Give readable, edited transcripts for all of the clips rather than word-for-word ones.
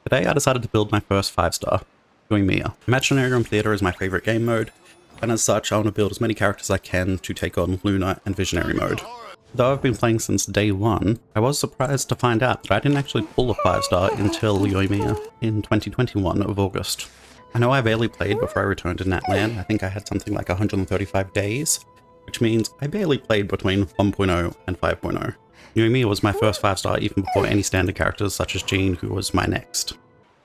Today I decided to build my first 5-star, Yoimiya. Imaginarium Theatre is my favourite game mode, and as such I want to build as many characters as I can to take on Lunar and Visionary mode. Though I've been playing since day 1, I was surprised to find out that I didn't actually pull a 5-star until Yoimiya in 2021 of August. I know I barely played before I returned to Natlan. I think I had something like 135 days, which means I barely played between 1.0 and 5.0. Yoimiya was my first 5-star even before any standard characters such as Jean, who was my next.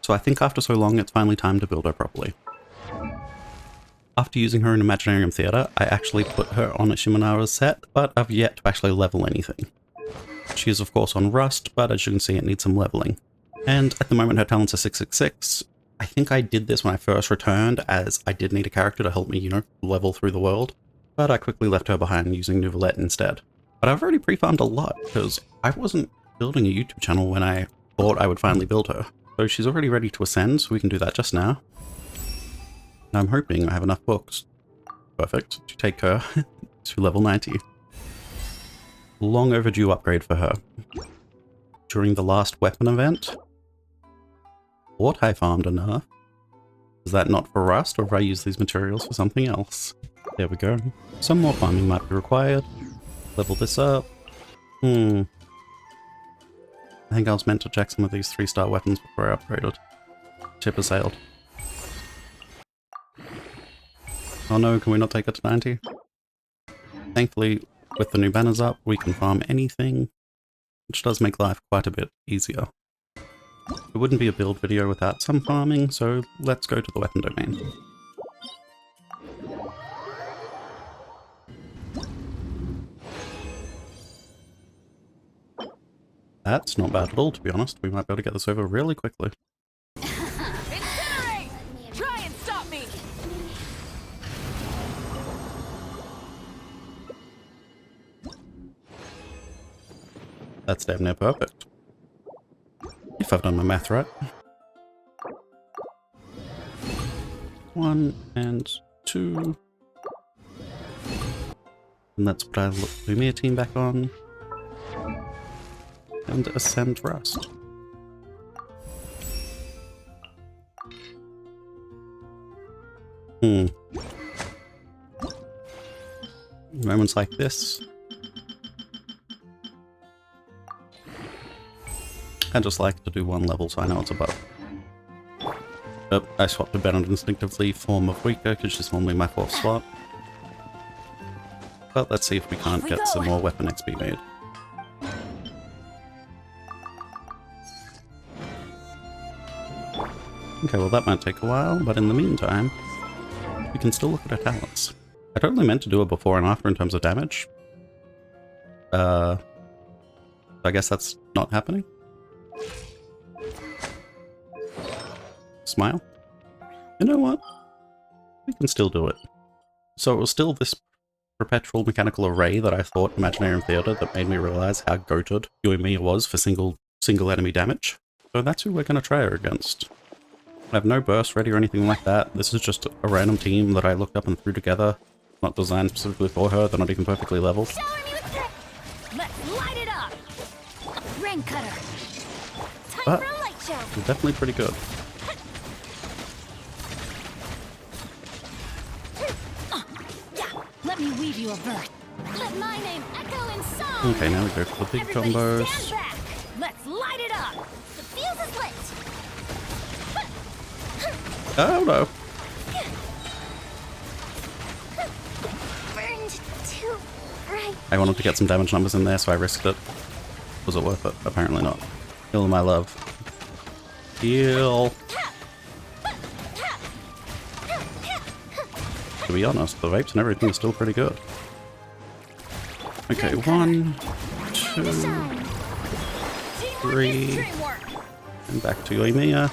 So I think after so long it's finally time to build her properly. After using her in Imaginarium Theatre, I actually put her on a Shimonara's set, but I've yet to actually level anything. She is of course on Rust, but as you can see it needs some leveling. And at the moment her talents are 666. I think I did this when I first returned, as I did need a character to help me, level through the world, but I quickly left her behind using Nouvellette instead. But I've already pre-farmed a lot, because I wasn't building a YouTube channel when I thought I would finally build her. So she's already ready to ascend, so we can do that just now. And I'm hoping I have enough books. Perfect, to take her to level 90. Long overdue upgrade for her. During the last weapon event, thought I farmed enough. Is that not for Rust, or have I used these materials for something else? There we go. Some more farming might be required. Level this up. I think I was meant to check some of these 3-star weapons before I upgraded. Ship has sailed. Oh no, can we not take it to 90? Thankfully, with the new banners up, we can farm anything, which does make life quite a bit easier. It wouldn't be a build video without some farming, so let's go to the weapon domain. That's not bad at all, to be honest. We might be able to get this over really quickly. Incinerate! Try and stop me! That's damn near perfect. If I've done my math right. 1 and 2. And let's put our Yoimiya team back on. And ascend Rust. Moments like this. I just like to do one level so I know it's above. Oh, I swapped to Bennett instinctively, form of weaker, because she's normally my 4th slot. But let's see if we can't get some more weapon XP made. Okay, well that might take a while, but in the meantime, we can still look at our talents. I totally meant to do it before and after in terms of damage. I guess that's not happening. Smile. You know what? We can still do it. So it was still this perpetual mechanical array that I thought Imaginarium Theatre that made me realize how goated Yoimiya was for single enemy damage. So that's who we're going to try her against. I have no burst ready or anything like that. This is just a random team that I looked up and threw together. Not designed specifically for her, they're not even perfectly leveled. Let's light it up! Rain cutter! But they're definitely pretty good. Let me weave you a verse. Let my name echo in song! Okay, now we go for the big combos. Stand back! Let's light it up! The fuse is lit! Oh no! Burned too bright. I wanted to get some damage numbers in there, so I risked it. Was it worth it? Apparently not. Heal my love. Heal! To be honest, the vapes and everything are still pretty good. Okay, 1, 2, 3, and back to Yoimiya.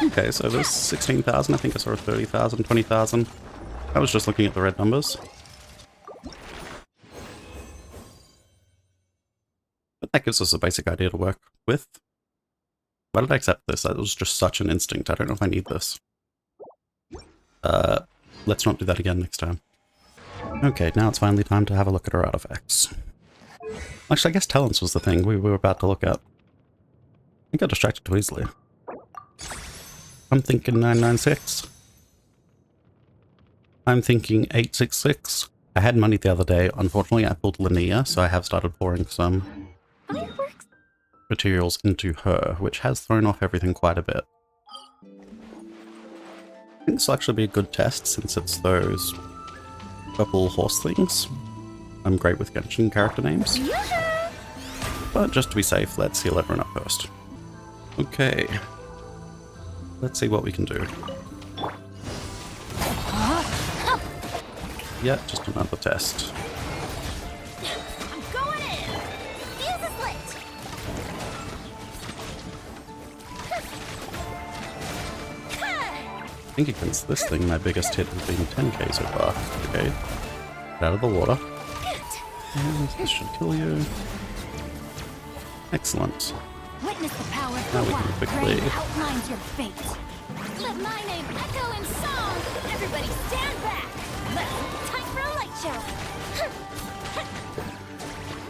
Okay, so there's 16,000, I think I saw 30,000, 20,000. I was just looking at the red numbers. But that gives us a basic idea to work with. Why did I accept this? That was just such an instinct. I don't know if I need this. Let's not do that again next time. Okay, now it's finally time to have a look at our artifacts. Actually, I guess talents was the thing we were about to look at. I got distracted too easily. I'm thinking 996. I'm thinking 866. I had money the other day. Unfortunately, I pulled Linnea, so I have started pouring some Fireworks. materials into her, which has thrown off everything quite a bit. I think this will actually be a good test since it's those purple horse things. I'm great with Genshin character names. But just to be safe, let's heal everyone up first. Okay. Let's see what we can do. Yeah, just another test. I'm going in. Fuse is lit. I think against this thing, my biggest hit has been 10k so far. Okay. Get out of the water. And this should kill you. Excellent. Witness the power of Now the we can wild quickly- grain outlines your fate. Let my name echo in song. Everybody stand back. Time for a light show.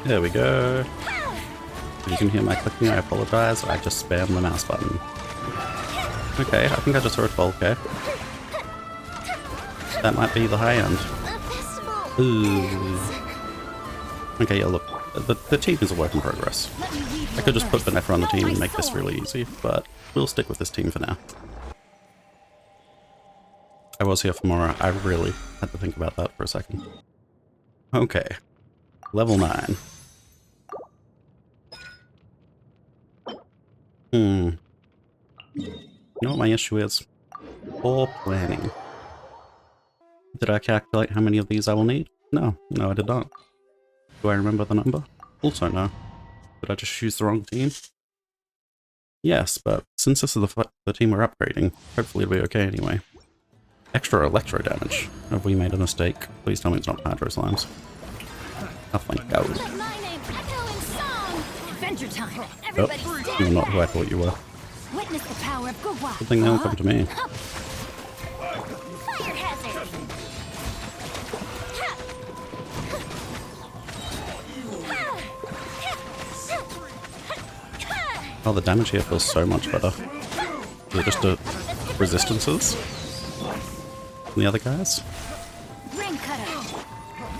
There we go. If you can hear my clicking, I apologize. I just spammed the mouse button. Okay, I think I just saw a 12k. That might be the high end. A festival. Ooh. Okay, yeah, look. The team is a work in progress. Let me read I your could just put verse. Vanessa on the Know team my and make this sword. really easy, but we'll stick with this team for now. I was here for Mora. I really had to think about that for a second. Okay. Level 9. You know what my issue is? Poor planning. Did I calculate how many of these I will need? No, I did not. Do I remember the number? Also no. Did I just choose the wrong team? Yes, but since this is the team we're upgrading, hopefully it'll be okay anyway. Extra electro damage. Have we made a mistake? Please tell me it's not hydro slimes. Oh, thank God. Let my name echo in song. Adventure time. Oh, Everybody you're stand not back. who I thought you were. Witness the power of Gurwa. Good thing they all come to me. Fire hazard. Oh, the damage here feels so much better. Is it just the resistances? And the other guys? Ring cutter.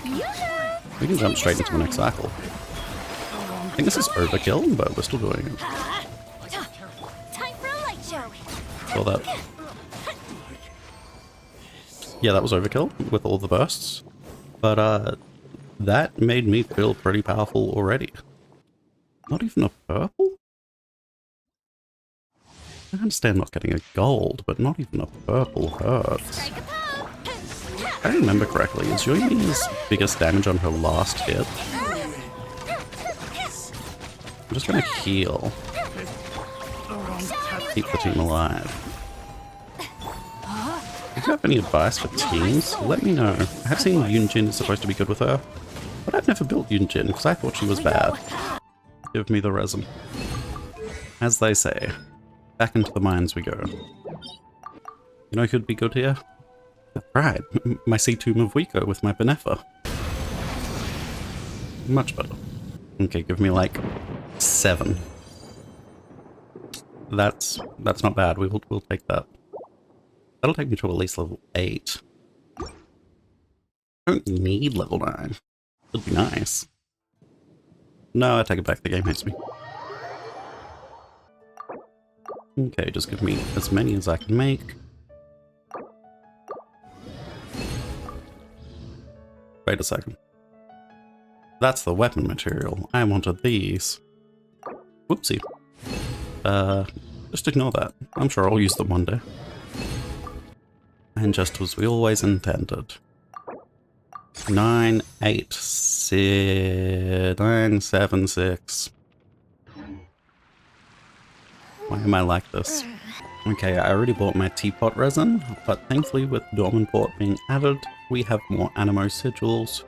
Yoo-hoo! We can jump straight into the next cycle. I think this is overkill, but we're still doing it. Time for a light show. Saw that. Yeah, that was overkill with all the bursts. But, that made me feel pretty powerful already. Not even a purple? I understand not getting a gold, but not even a purple hurts. Strike a pose. If I remember correctly, is Yoimiya's biggest damage on her last hit? I'm just gonna heal. Keep the team alive. If you have any advice for teams, let me know. I have seen Yunjin is supposed to be good with her, but I've never built Yunjin because I thought she was bad. Give me the resin. As they say, back into the mines we go. You know who'd be good here? Right, my C2 Mavuiko with my Benefa. Much better. Okay, give me like 7. That's not bad. We'll take that. That'll take me to at least level 8. I don't need level 9. It'd be nice. No, I take it back. The game hates me. Okay, just give me as many as I can make. Wait a second. That's the weapon material. I wanted these. Whoopsie. Just ignore that. I'm sure I'll use them one day. And just as we always intended. 976. Why am I like this? Okay, I already bought my teapot resin, but thankfully with Dorman Port being added, we have more Animo sigils,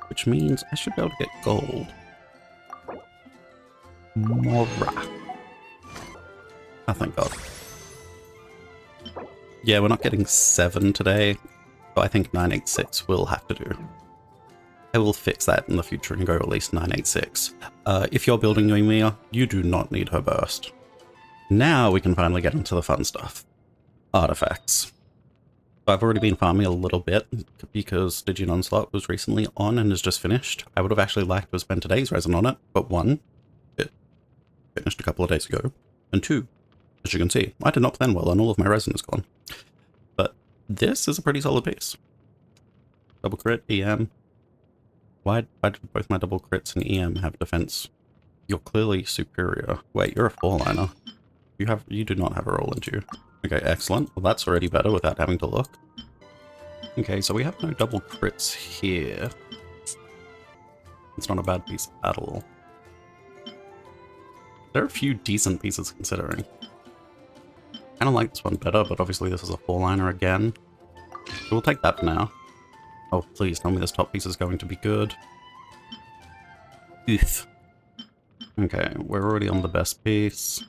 which means I should be able to get gold. Mora. Oh, thank God. Yeah, we're not getting 7 today, but I think 986 will have to do. I will fix that in the future and go at least 986. If you're building Yoimiya, you do not need her burst. Now we can finally get into the fun stuff. Artifacts. I've already been farming a little bit because Digin Onslaught was recently on and is just finished. I would have actually liked to have spent today's resin on it, but one, it finished a couple of days ago, and two, as you can see, I did not plan well and all of my resin is gone. But this is a pretty solid piece. Double crit, EM. Why did both my double crits and EM have defense? You're clearly superior. Wait, you're a 4-liner. You do not have a roll into you. Okay, excellent. Well, that's already better without having to look. Okay, so we have no double crits here. It's not a bad piece at all. There are a few decent pieces considering. I kind of like this one better, but obviously this is a 4-liner again. So we'll take that for now. Oh, please tell me this top piece is going to be good. Oof. Okay, we're already on the best piece.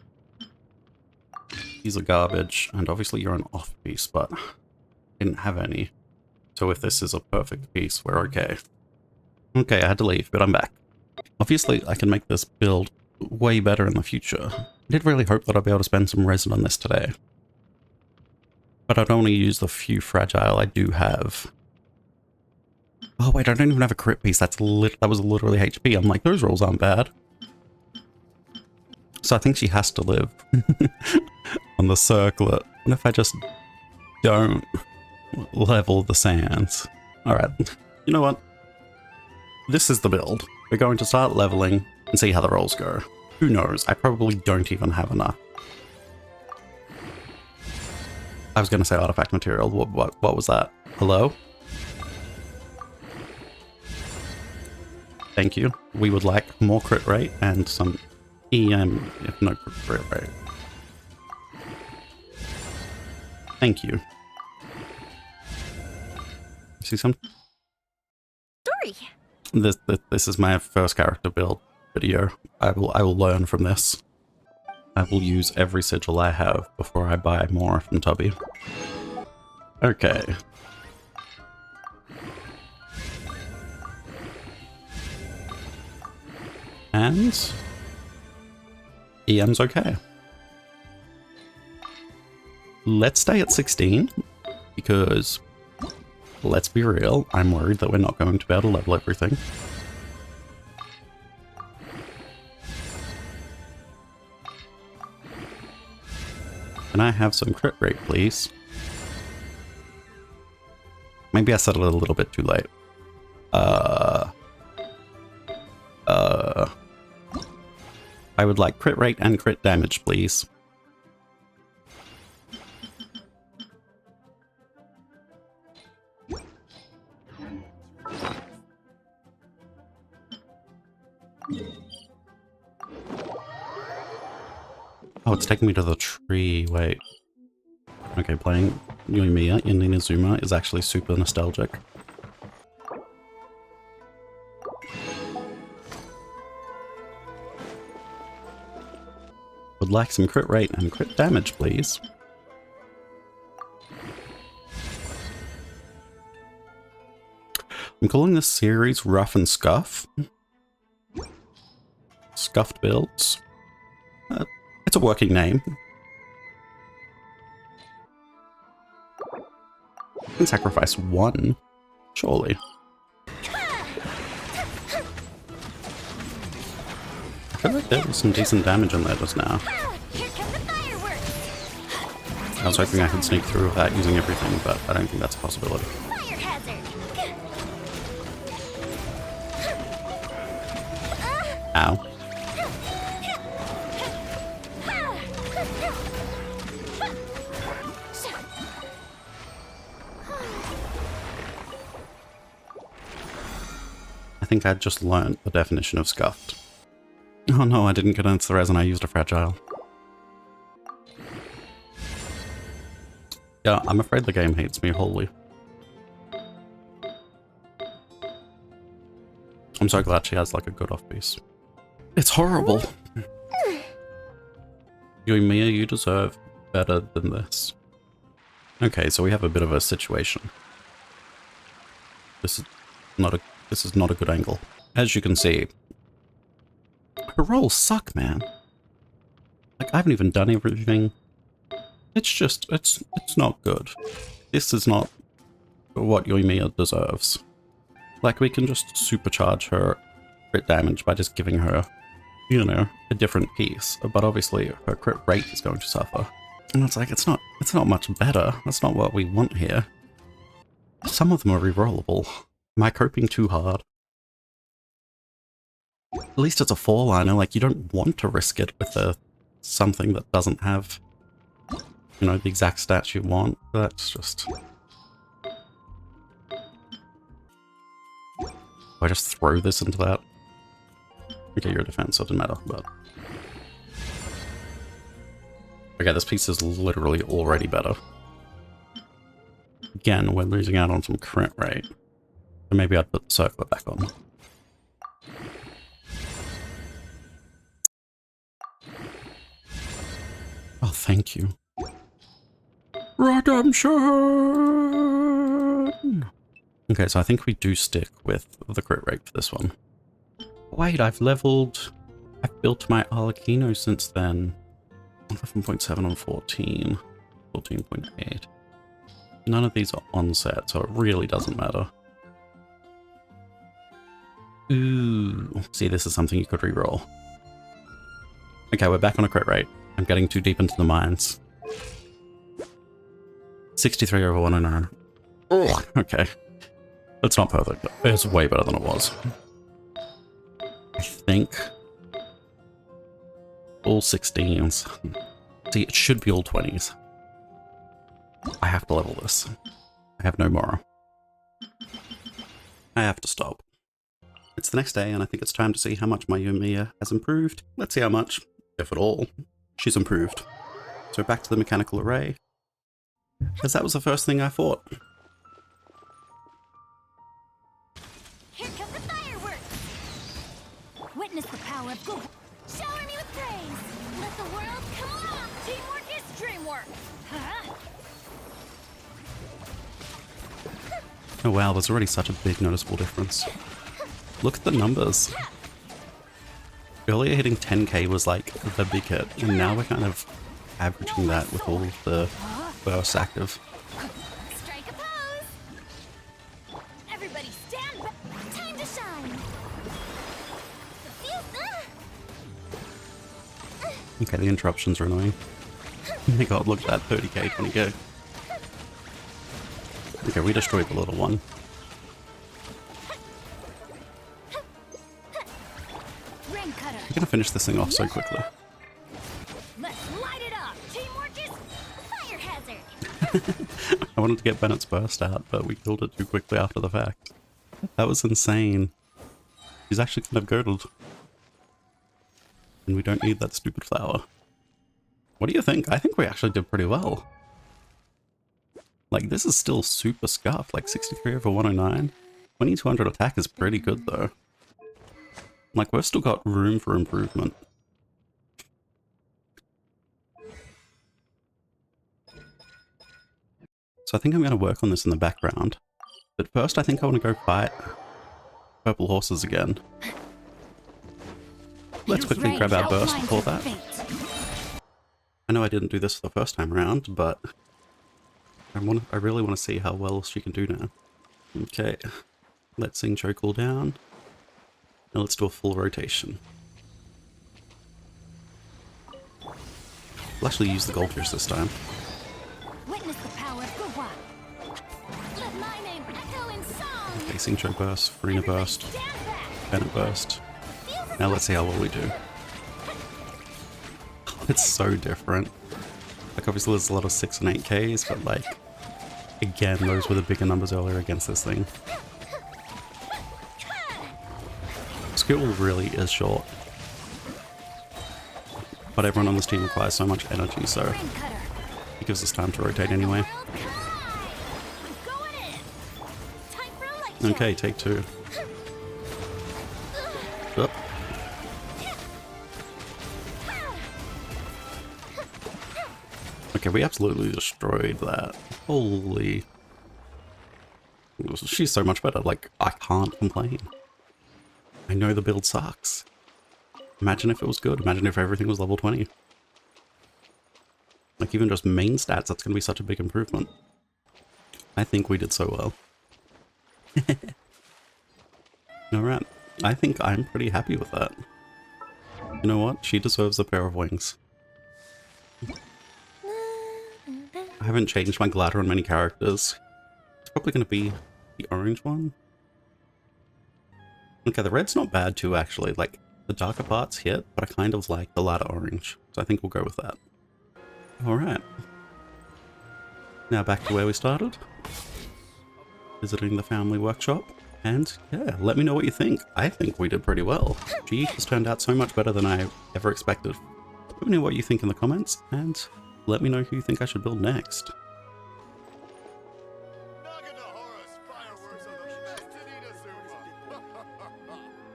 These are garbage, and obviously you're an off piece, but I didn't have any. So if this is a perfect piece, we're okay. Okay, I had to leave, but I'm back. Obviously, I can make this build way better in the future. I did really hope that I'd be able to spend some resin on this today. But I'd only use the few fragile I do have. Oh wait, I don't even have a crit piece. That was literally HP. I'm like, those rolls aren't bad. So I think she has to live on the circlet. What if I just don't level the sands? Alright, you know what? This is the build. We're going to start leveling and see how the rolls go. Who knows? I probably don't even have enough. I was going to say artifact material. What was that? Hello? Thank you. We would like more crit rate and some EM, if no crit rate. Thank you. See some? Story. This is my first character build video. I will learn from this. I will use every sigil I have before I buy more from Tubby. Okay. And EM's okay. Let's stay at 16 because, let's be real, I'm worried that we're not going to be able to level everything. Can I have some crit rate, please? Maybe I said it a little bit too late. I would like crit rate and crit damage, please. Oh, it's taking me to the tree. Wait. Okay, playing Yoimiya in Inazuma is actually super nostalgic. Would like some crit rate and crit damage, please. I'm calling this series Rough and Scuff. Scuffed builds. It's a working name. I can sacrifice one, surely. I feel like there was some decent damage in there just now. Here come the fireworks. I was hoping I could sneak through without using everything, but I don't think that's a possibility. Fire hazard. Ow. I think I just learned the definition of scuffed. Oh no, I didn't get into the resin, I used a fragile. Yeah, I'm afraid the game hates me wholly. I'm so glad she has like a good off piece. It's horrible! Yoimiya, you deserve better than this. Okay, so we have a bit of a situation. This is not a This is not a good angle. As you can see, her rolls suck, man. Like, I haven't even done everything. It's just, it's not good. This is not what Yoimiya deserves. Like, we can just supercharge her crit damage by just giving her, you know, a different piece. But obviously, her crit rate is going to suffer. And it's like, it's not much better. That's not what we want here. Some of them are rerollable. Am I coping too hard? At least it's a 4-liner, like, you don't want to risk it with something that doesn't have, you know, the exact stats you want. That's just... I just throw this into that? Okay, you're a defense, so it doesn't matter, but... Okay, this piece is literally already better. Again, we're losing out on some crit rate. So maybe I'd put the circler back on. Oh, thank you. Redemption! Okay, so I think we do stick with the crit rate for this one. Wait, I've built my Arlecchino since then. 11.7 on 14. 14.8. None of these are on set, so it really doesn't matter. Ooh. See, this is something you could reroll. Okay, we're back on a crit rate. I'm getting too deep into the mines. 63 over 109. Oh, okay. That's not perfect, but it's way better than it was. I think all 16s. See, it should be all 20s. I have to level this. I have no more. I have to stop. It's the next day, and I think it's time to see how much my Yoimiya has improved. Let's see how much, if at all, she's improved. So back to the mechanical array, as that was the first thing I fought. Here come the fireworks! Witness the power of good. Shower me with praise! Let the world come along! Teamwork is dreamwork! Huh? Oh wow, there's already such a big noticeable difference. Look at the numbers. Earlier hitting 10k was like the big hit, and now we're kind of averaging that with all of the bursts active. Strike a pose! Everybody stand back! Time to shine! Okay, the interruptions are annoying. Oh my god, look at that, 30k, 20k. Okay, we destroyed the little one. We're gonna finish this thing off so quickly. Let's light it up! Teamwork is fire hazard! I wanted to get Bennett's burst out, but we killed it too quickly after the fact. That was insane. He's actually kind of girdled. And we don't need that stupid flower. What do you think? I think we actually did pretty well. Like, this is still super scuffed, like 63 over 109. 2200 attack is pretty good though. Like, we've still got room for improvement. So I think I'm going to work on this in the background. But first I think I want to go fight purple horses again. Let's quickly grab our burst before that. I know I didn't do this the first time around, but I really want to see how well she can do now. Okay, let's sing Cho cool down. Now let's do a full rotation. We'll actually use the gold fish this time. Witness the power of the one. Let my name echo in song. Okay, sing Cho burst, Farina burst, Stand back. Bennett burst. Now let's see how well we do. It's so different. Like, obviously there's a lot of 6 and 8Ks, but like, again, those were the bigger numbers earlier against this thing. Skill really is short. But everyone on this team requires so much energy, so it gives us time to rotate anyway. Okay, take 2. Oop. Okay, we absolutely destroyed that. Holy. She's so much better, like, I can't complain. I know the build sucks. Imagine if it was good. Imagine if everything was level 20. Like, even just main stats, that's going to be such a big improvement. I think we did so well. Alright, I think I'm pretty happy with that. You know what? She deserves a pair of wings. I haven't changed my glider on many characters. It's probably going to be the orange one. Okay, the red's not bad too, actually. Like, the darker parts hit, but I kind of like the lighter orange. So I think we'll go with that. Alright. Now back to where we started. Visiting the family workshop. And yeah, let me know what you think. I think we did pretty well. She has turned out so much better than I ever expected. Let me know what you think in the comments, and let me know who you think I should build next.